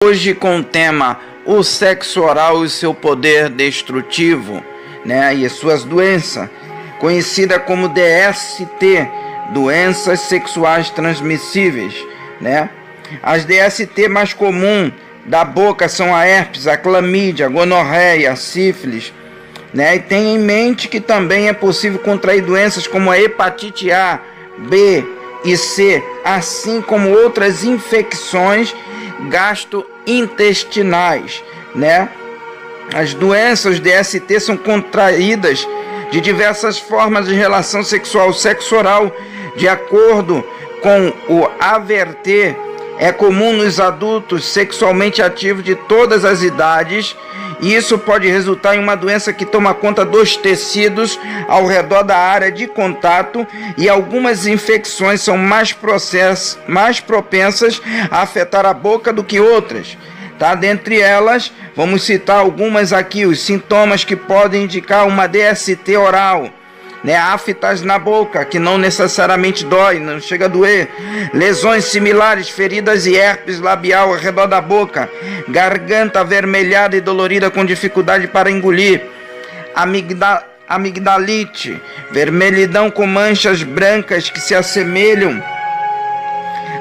Hoje com o tema o sexo oral e seu poder destrutivo, né, e as suas doenças, conhecida como DST, doenças sexuais transmissíveis, né? As DST mais comuns da boca são a herpes, a clamídia, a gonorreia, a sífilis, né? E tenha em mente que também é possível contrair doenças como a hepatite A, B e C, assim como outras infecções gastrointestinais, né? As doenças DST são contraídas de diversas formas de relação sexual. O sexo oral, de acordo com o AVRT, é comum nos adultos sexualmente ativos de todas as idades, e isso pode resultar em uma doença que toma conta dos tecidos ao redor da área de contato, e algumas infecções são mais propensas a afetar a boca do que outras. Tá? Dentre elas, vamos citar algumas aqui, os sintomas que podem indicar uma DST oral, né? Aftas na boca, que não necessariamente dói, não chega a doer. Lesões similares, feridas e herpes labial ao redor da boca. Garganta avermelhada e dolorida com dificuldade para engolir. Amigdalite, vermelhidão com manchas brancas que se assemelham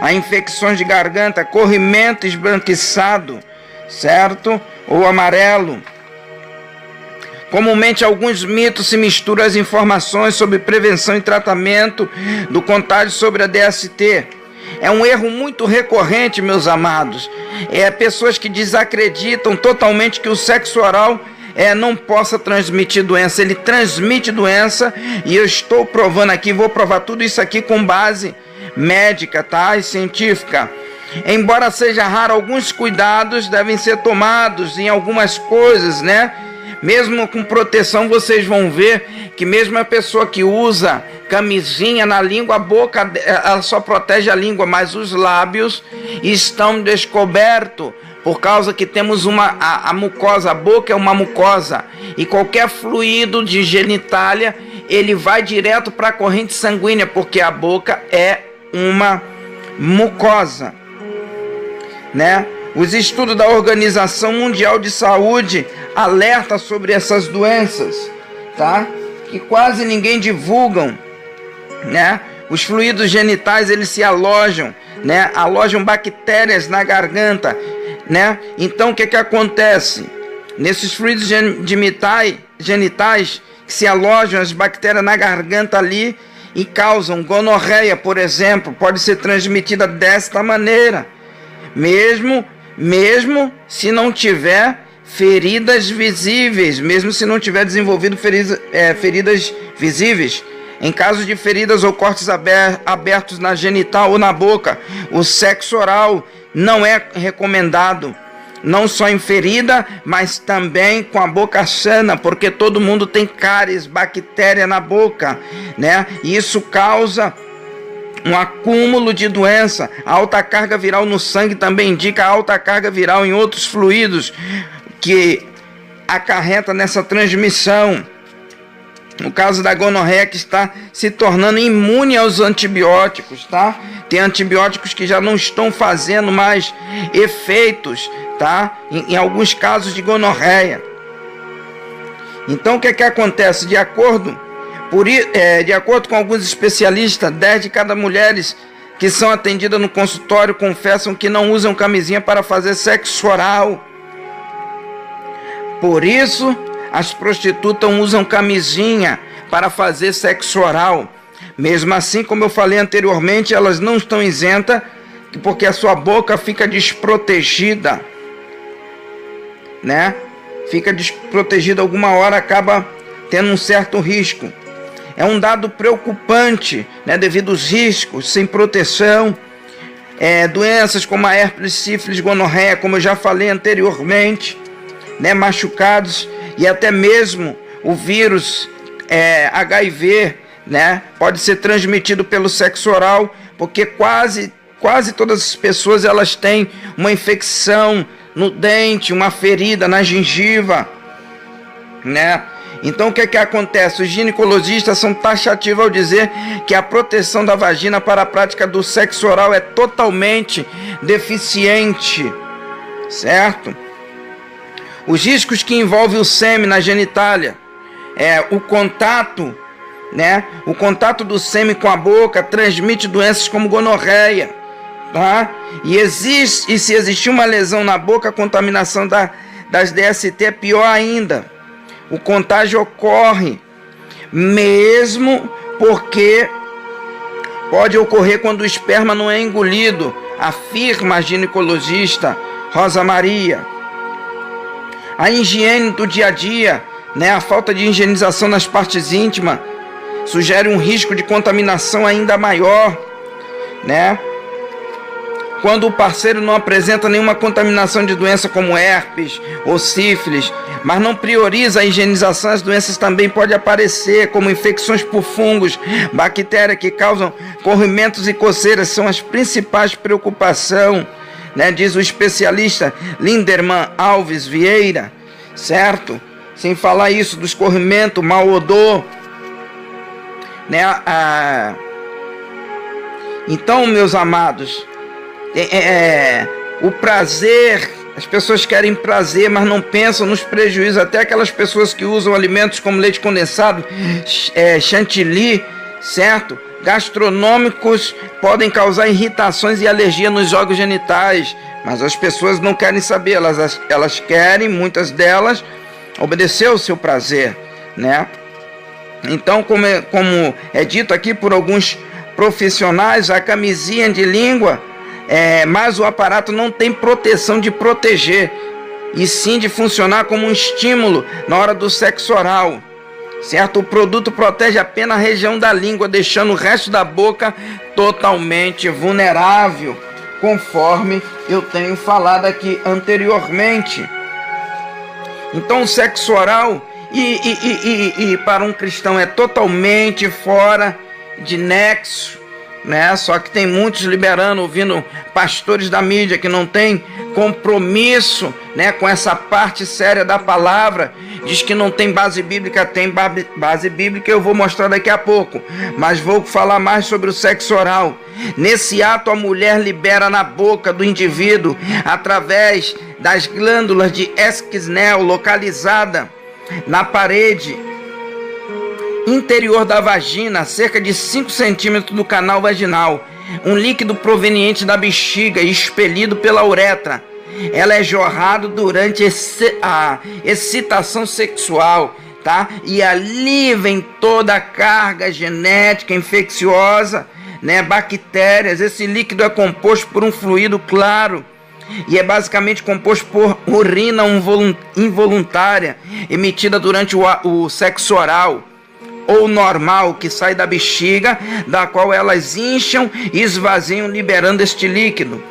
a infecções de garganta. Corrimento esbranquiçado, certo? Ou amarelo. Comumente, alguns mitos se misturam às informações sobre prevenção e tratamento do contágio sobre a DST. É um erro muito recorrente, meus amados. Pessoas que desacreditam totalmente que o sexo oral não possa transmitir doença. Ele transmite doença, e eu estou provando aqui, vou provar tudo isso aqui com base médica, tá? E científica. Embora seja raro, alguns cuidados devem ser tomados em algumas coisas, né? Mesmo com proteção, vocês vão ver que mesmo a pessoa que usa camisinha na língua, a boca ela só protege a língua, mas os lábios estão descobertos, por causa que temos a mucosa. A boca é uma mucosa, e qualquer fluido de genitália, ele vai direto para a corrente sanguínea, porque a boca é uma mucosa, né? Os estudos da Organização Mundial de Saúde alertam sobre essas doenças, tá? Que quase ninguém divulgam, né? Os fluidos genitais, eles se alojam, né? Alojam bactérias na garganta, né? Então, o que acontece? Nesses fluidos genitais que se alojam as bactérias na garganta ali e causam gonorreia, por exemplo, pode ser transmitida desta maneira, mesmo se não tiver feridas visíveis, mesmo se não tiver desenvolvido feridas visíveis. Em caso de feridas ou cortes abertos na genital ou na boca, o sexo oral não é recomendado, não só em ferida, mas também com a boca sana, porque todo mundo tem cáries, bactéria na boca, né? E isso causa um acúmulo de doença. A alta carga viral no sangue também indica alta carga viral em outros fluidos, que acarreta nessa transmissão. No caso da gonorreia, que está se tornando imune aos antibióticos, tá? Tem antibióticos que já não estão fazendo mais efeitos, tá? Em alguns casos de gonorreia. Então, o que acontece? De acordo com alguns especialistas, 10 de cada mulheres que são atendidas no consultório confessam que não usam camisinha para fazer sexo oral. Por isso, as prostitutas usam camisinha para fazer sexo oral. Mesmo assim, como eu falei anteriormente, elas não estão isentas, porque a sua boca fica desprotegida, né? Fica desprotegida, alguma hora acaba tendo um certo risco. É um dado preocupante, né, devido aos riscos, sem proteção. Doenças como a herpes, sífilis, gonorreia, como eu já falei anteriormente, né, machucados, e até mesmo o vírus HIV, né, pode ser transmitido pelo sexo oral, porque quase todas as pessoas elas têm uma infecção no dente, uma ferida na gengiva, né? Então, o que acontece? Os ginecologistas são taxativos ao dizer que a proteção da vagina para a prática do sexo oral é totalmente deficiente, certo? Os riscos que envolvem o sêmen na genitália, o contato, né? O contato do sêmen com a boca transmite doenças como gonorreia, tá? E se existir uma lesão na boca, a contaminação das DST é pior ainda. O contágio ocorre mesmo porque pode ocorrer quando o esperma não é engolido, afirma a ginecologista Rosa Maria. A higiene do dia a dia, né, a falta de higienização nas partes íntimas, sugere um risco de contaminação ainda maior, né? Quando o parceiro não apresenta nenhuma contaminação de doença como herpes ou sífilis, mas não prioriza a higienização, as doenças também podem aparecer, como infecções por fungos, bactérias que causam corrimentos e coceiras, são as principais preocupações, né? Diz o especialista Linderman Alves Vieira, certo? Sem falar isso do escorrimento, mau odor, né? Então, meus amados, o prazer, as pessoas querem prazer, mas não pensam nos prejuízos. Até aquelas pessoas que usam alimentos como leite condensado, chantilly, certo? Gastronômicos, podem causar irritações e alergia nos órgãos genitais, mas as pessoas não querem saber, elas querem, muitas delas, obedecer ao seu prazer, né? Então, como é dito aqui por alguns profissionais, a camisinha de língua, mas o aparato não tem proteção de proteger, e sim de funcionar como um estímulo na hora do sexo oral, certo? O produto protege apenas a região da língua, deixando o resto da boca totalmente vulnerável, conforme eu tenho falado aqui anteriormente. Então, o sexo oral e para um cristão é totalmente fora de nexo, né? Só que tem muitos liberando, ouvindo pastores da mídia que não tem compromisso, né, com essa parte séria da palavra. Diz que não tem base bíblica. Tem base bíblica, eu vou mostrar daqui a pouco, mas vou falar mais sobre o sexo oral. Nesse ato, a mulher libera na boca do indivíduo, através das glândulas de Esquinel, localizada na parede interior da vagina, a cerca de 5 centímetros do canal vaginal, um líquido proveniente da bexiga e expelido pela uretra. Ela é jorrado durante a excitação sexual, tá? E ali vem toda a carga genética infecciosa, né? Bactérias. Esse líquido é composto por um fluido claro e é basicamente composto por urina involuntária emitida durante o sexo oral ou normal, que sai da bexiga, da qual elas incham e esvaziam, liberando este líquido,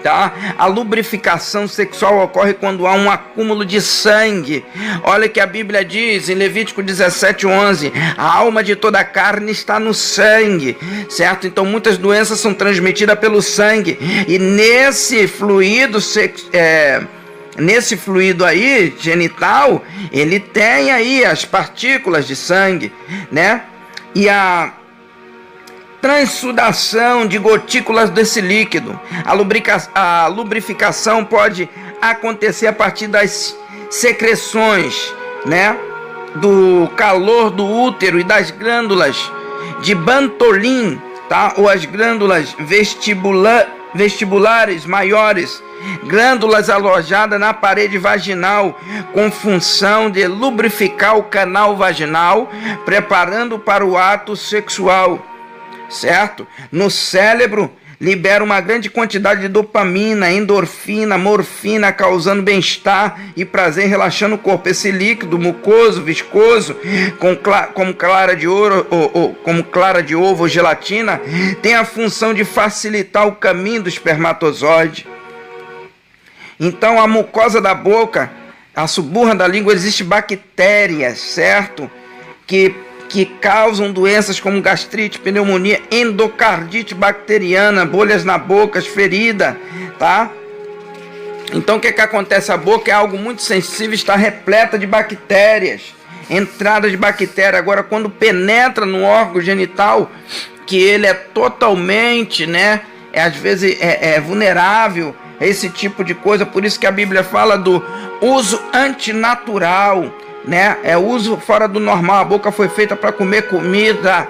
tá? A lubrificação sexual ocorre quando há um acúmulo de sangue. Olha que a Bíblia diz em Levítico 17:11, a alma de toda a carne está no sangue, certo? Então muitas doenças são transmitidas pelo sangue, e nesse fluido aí, genital, ele tem aí as partículas de sangue, né? E a transsudação de gotículas desse líquido. A lubrificação pode acontecer a partir das secreções, né, do calor do útero e das glândulas de Bartholin, tá? Ou as glândulas vestibulares maiores, glândulas alojadas na parede vaginal, com função de lubrificar o canal vaginal, preparando para o ato sexual, certo? No cérebro, libera uma grande quantidade de dopamina, endorfina, morfina, causando bem-estar e prazer, relaxando o corpo. Esse líquido mucoso, viscoso, como clara de ovo ou gelatina, tem a função de facilitar o caminho do espermatozoide. Então, a mucosa da boca, a suburra da língua, existe bactérias, certo? Que causam doenças como gastrite, pneumonia, endocardite bacteriana, bolhas na boca, ferida, tá? Então, o que acontece? A boca é algo muito sensível, está repleta de bactérias, entrada de bactéria. Agora, quando penetra no órgão genital, que ele é totalmente, né, às vezes é vulnerável esse tipo de coisa. Por isso que a Bíblia fala do uso antinatural, né? É uso fora do normal. A boca foi feita para comer comida,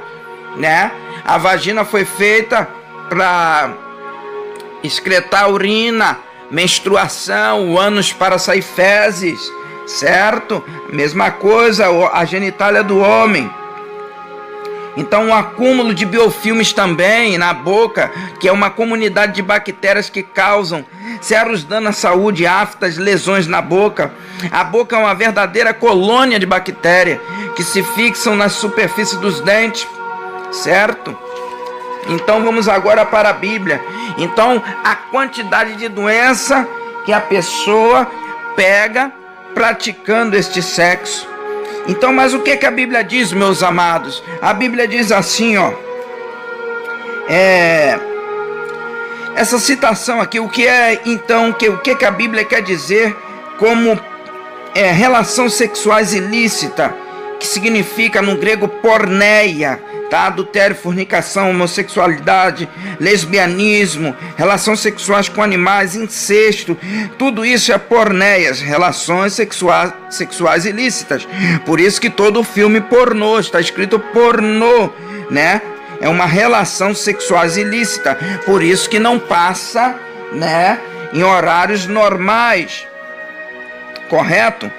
né? A vagina foi feita para excretar urina, menstruação, o ânus para sair fezes, certo? Mesma coisa, a genitália do homem. Então, o acúmulo de biofilmes também na boca, que é uma comunidade de bactérias que causam sérios danos à saúde, aftas, lesões na boca. A boca é uma verdadeira colônia de bactérias que se fixam na superfície dos dentes, certo? Então, vamos agora para a Bíblia. Então, a quantidade de doença que a pessoa pega praticando este sexo. Então, mas o que a Bíblia diz, meus amados? A Bíblia diz assim, ó. Essa citação aqui, o que é, então, o que a Bíblia quer dizer como relação sexuais ilícita, que significa no grego porneia, tá? Adultério, fornicação, homossexualidade, lesbianismo, relações sexuais com animais, incesto, tudo isso é porneias, relações sexuais ilícitas. Por isso que todo filme pornô, está escrito pornô, né? É uma relação sexual ilícita, por isso que não passa, né, em horários normais, correto?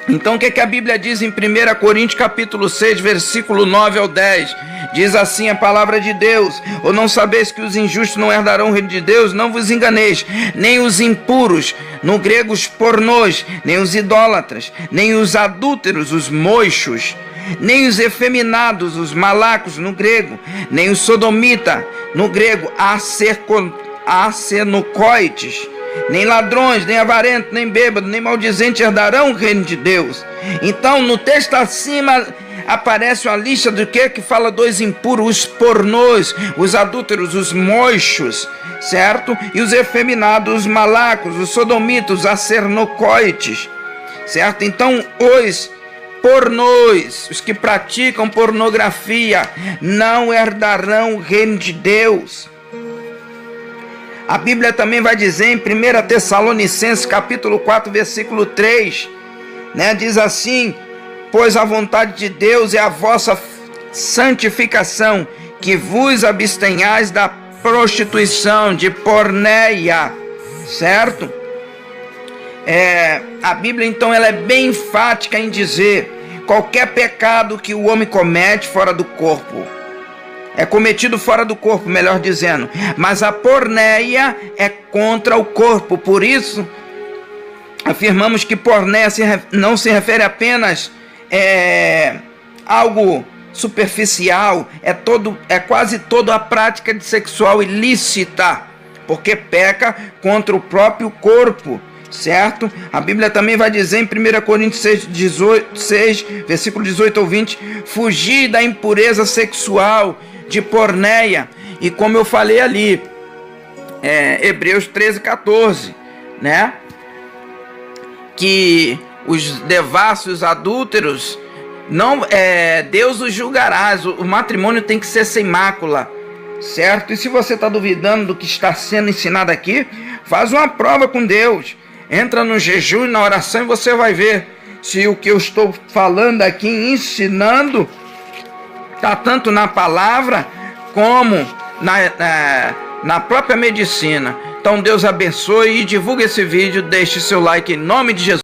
Então, o que a Bíblia diz em 1 Coríntios capítulo 6, versículo 9 ao 10? Diz assim a palavra de Deus: ou não sabeis que os injustos não herdarão o reino de Deus? Não vos enganeis, nem os impuros, no grego os pornôs, nem os idólatras, nem os adúlteros, os moixos, nem os efeminados, os malacos, no grego, nem os sodomita, no grego, asenocoites, nem ladrões, nem avarentos, nem bêbados, nem maldizentes herdarão o reino de Deus. Então, no texto acima aparece uma lista do que fala dos impuros, os pornôs, os adúlteros, os moixos, certo? E os efeminados, os malacos, os sodomitas, os asenocoites, certo? Então, os pornôs, os que praticam pornografia, não herdarão o reino de Deus. A Bíblia também vai dizer em 1 Tessalonicenses capítulo 4, versículo 3, né? Diz assim: pois a vontade de Deus é a vossa santificação, que vos abstenhais da prostituição, de porneia, certo? A Bíblia então ela é bem enfática em dizer: qualquer pecado que o homem comete fora do corpo, é cometido fora do corpo, melhor dizendo. Mas a porneia é contra o corpo. Por isso, afirmamos que porneia não se refere apenas algo superficial. É quase toda a prática de sexual ilícita, porque peca contra o próprio corpo, certo? A Bíblia também vai dizer em 1 Coríntios 6, versículo 18 ao 20: fugir da impureza sexual, de porneia. E como eu falei ali, Hebreus 13, 14, né? Que os devassos, adúlteros, não, Deus os julgará. O matrimônio tem que ser sem mácula, certo? E se você está duvidando do que está sendo ensinado aqui, faz uma prova com Deus. Entra no jejum e na oração e você vai ver se o que eu estou falando aqui, ensinando, está tanto na palavra como na própria medicina. Então Deus abençoe e divulgue esse vídeo. Deixe seu like em nome de Jesus.